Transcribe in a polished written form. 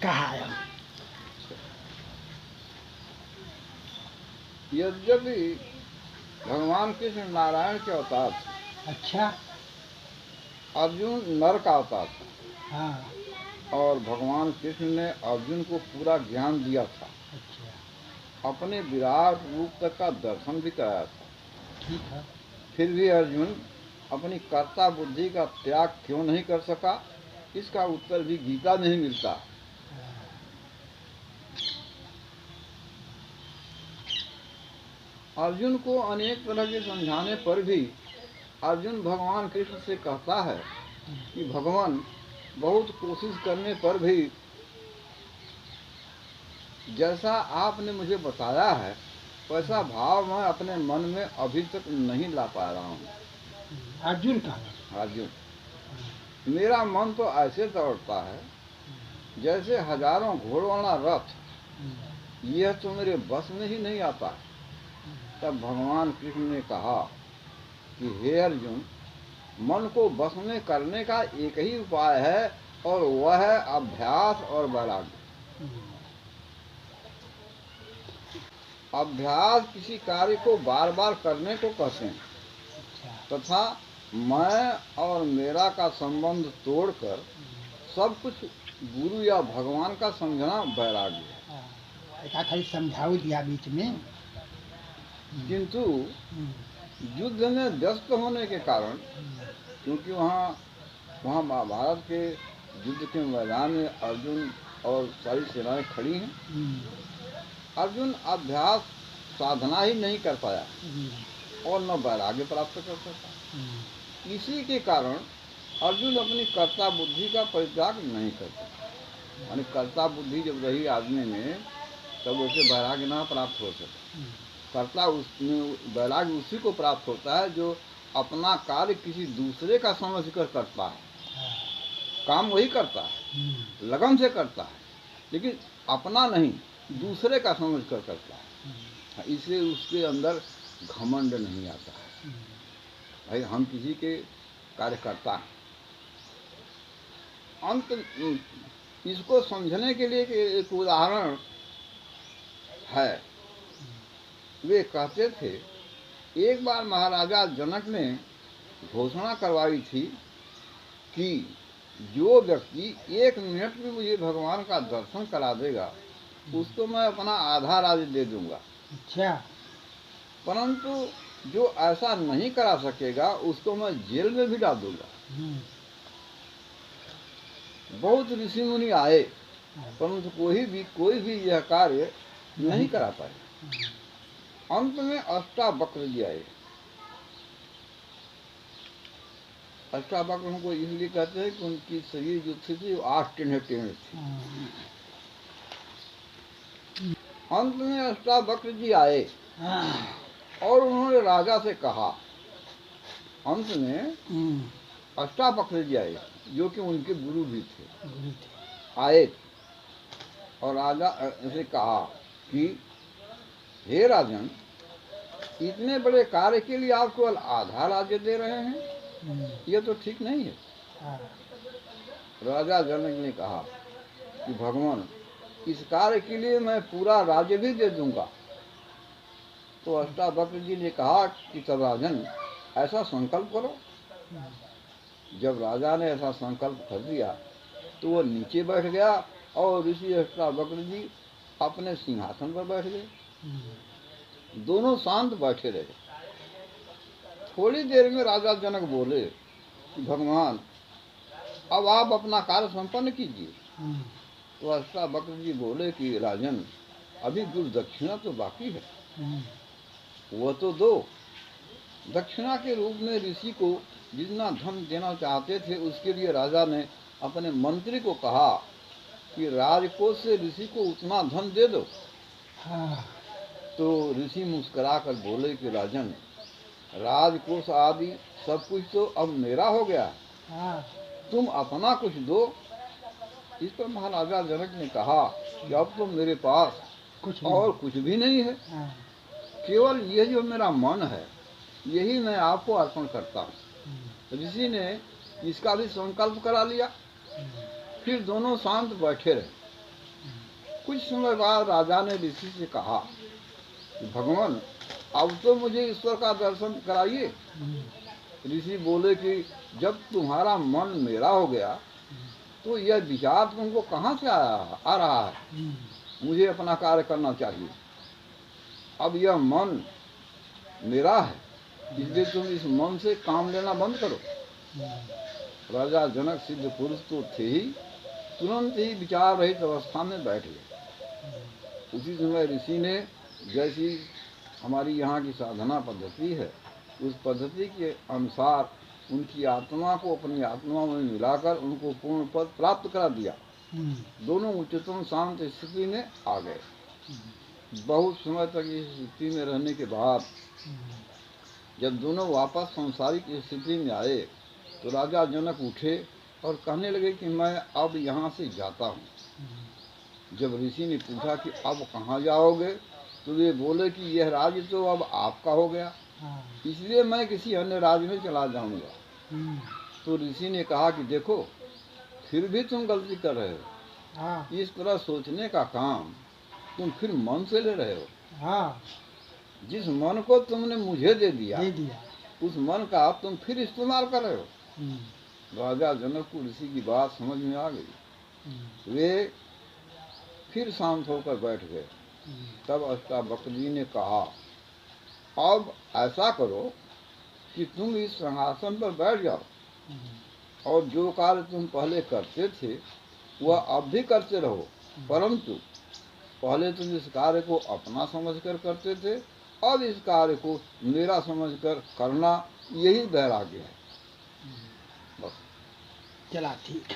कहा है। यद्यपि भगवान कृष्ण नारायण के अवतार थे, अच्छा। अर्जुन नर का अवतार था, हाँ। और भगवान कृष्ण ने अर्जुन को पूरा ज्ञान दिया था, अच्छा। अपने विराट रूप तक का दर्शन भी कराया था। ठीक है। फिर भी अर्जुन अपनी कर्ता बुद्धि का त्याग क्यों नहीं कर सका, इसका उत्तर भी गीता में ही मिलता है। अर्जुन को अनेक तरह के समझाने पर भी अर्जुन भगवान कृष्ण से कहता है कि भगवान, बहुत कोशिश करने पर भी जैसा आपने मुझे बताया है वैसा भाव मैं अपने मन में अभी तक नहीं ला पा रहा हूँ। अर्जुन का? अर्जुन, मेरा मन तो ऐसे दौड़ता है जैसे हजारों घोड़ों वाला रथ, यह तो मेरे बस में ही नहीं आता। तब भगवान कृष्ण ने कहा कि हे अर्जुन, मन को बस में करने का एक ही उपाय है, और वह है अभ्यास और वैराग्य। अभ्यास किसी कार्य को बार बार करने को कहते हैं, तथा मैं और मेरा का संबंध तोड़कर सब कुछ गुरु या भगवान का समझना वैराग्य है। खाली समझाओ दिया बीच में। किंतु युद्ध में व्यस्त होने के कारण, क्योंकि वहाँ महाभारत के युद्ध के मैदान में अर्जुन और सारी सेनाएं खड़ी हैं, अर्जुन अभ्यास साधना ही नहीं कर पाया और न वैराग्य प्राप्त कर सका। इसी के कारण अर्जुन अपनी कर्ता बुद्धि का परित्याग नहीं करता। यानी कर्ता बुद्धि जब रही आदमी में, तब उसे वैराग्य ना प्राप्त हो सके। कर्ता उसमें वैराग्य उसी को प्राप्त होता है जो अपना कार्य किसी दूसरे का समझकर करता है। काम वही करता है, लगन से करता है, लेकिन अपना नहीं, दूसरे का समझकर करता है। इसलिए उसके अंदर घमंड नहीं आता है, भाई हम किसी के कार्य करता है। अंत इसको समझने के लिए एक उदाहरण है। वे कहते थे, एक बार महाराजा जनक ने घोषणा करवाई थी कि जो व्यक्ति 1 मिनट में मुझे भगवान का दर्शन करा देगा उसको मैं अपना आधा राज्य दे दूंगा। अच्छा। परंतु जो ऐसा नहीं करा सकेगा उसको मैं जेल में भी डाल दूंगा। बहुत ऋषि मुनि आए, परंतु कोई भी यह कार्य नहीं करा पाए। अंत में अष्टावक्र जी आए। अष्टावक्र उनको इसलिए कहते हैं कि उनकी शरीर जो थी वो 8 टेढ़े टेढ़े थी। अंत में अष्टावक्र जी आए और उन्होंने राजा से कहा, अंत में अष्टावक्र जी आए जो कि उनके गुरु भी थे, आए और राजा से कहा कि हे राजन, इतने बड़े कार्य के लिए आप केवल आधा राज्य दे रहे हैं, यह तो ठीक नहीं है। राजा जनक ने कहा कि भगवान, इस कार्य के लिए मैं पूरा राज्य भी दे दूंगा। तो अष्टावक्र जी ने कहा कि तब राजन ऐसा संकल्प करो। जब राजा ने ऐसा संकल्प कर दिया तो वो नीचे बैठ गया और ऋषि अष्टावक्र जी अपने सिंहासन पर बैठ गए। दोनों शांत बैठे रहे। थोड़ी देर में राजा जनक बोले कि भगवान, अब आप अपना कार्य संपन्न कीजिए। तो अष्टावक्र जी बोले कि राजन, अभी कुछ दक्षिणा तो बाकी है, वह तो दो। दक्षिणा के रूप में ऋषि को जितना धन देना चाहते थे उसके लिए राजा ने अपने मंत्री को कहा कि राजकोष से ऋषि को उतना धन दे दो। तो ऋषि मुस्कुरा कर बोले कि राजन, राजकोष आदि सब कुछ तो अब मेरा हो गया, तुम अपना कुछ दो। इस पर महाराजा जनक ने कहा कि अब तो मेरे पास कुछ भी नहीं है, केवल यह जो मेरा मन है यही मैं आपको अर्पण करता हूँ। ऋषि ने इसका भी संकल्प करा लिया। फिर दोनों शांत बैठे रहे। कुछ समय बाद राजा ने ऋषि से कहा कि भगवान अब तो मुझे ईश्वर का दर्शन कराइए। ऋषि बोले कि जब तुम्हारा मन मेरा हो गया तो यह विचार तुमको कहाँ से आ रहा है? मुझे अपना कार्य करना चाहिए। अब यह मन मेरा है, इसलिए तुम इस मन से काम लेना बंद करो। राजा जनक सिद्ध पुरुष तो थे ही, तुरंत ही विचार रहित अवस्था में बैठ गए। उसी समय ऋषि ने, जैसी हमारी यहाँ की साधना पद्धति है, उस पद्धति के अनुसार उनकी आत्मा को अपनी आत्मा में मिलाकर उनको पूर्ण पद प्राप्त करा दिया। दोनों उच्चतम शांत स्थिति में आ गए। बहुत समय तक इस स्थिति में रहने के बाद जब दोनों वापस सांसारिक स्थिति में आए तो राजा जनक उठे और कहने लगे कि मैं अब यहाँ से जाता हूँ। जब ऋषि ने पूछा कि अब कहाँ जाओगे तो वे बोले कि यह राज्य तो अब आपका हो गया, इसलिए मैं किसी अन्य राज्य में चला जाऊंगा। तो ऋषि ने कहा कि देखो फिर भी तुम गलती कर रहे हो। इस तरह सोचने का काम तुम फिर मन से ले रहे हो। जिस मन को तुमने मुझे दे दिया उस मन का तुम फिर इस्तेमाल कर रहे हो। राजा जनक को ऋषि की बात समझ में आ गई। वे फिर शांत होकर बैठ गए। तब अष्टावक्र जी ने कहा अब ऐसा करो कि तुम इस सिंहासन पर बैठ जाओ और जो कार्य तुम पहले करते थे वह अब भी करते रहो, परंतु पहले तुम इस कार्य को अपना समझकर करते थे, अब इस कार्य को मेरा समझकर करना, यही वैराग्य है। बस चला ठीक।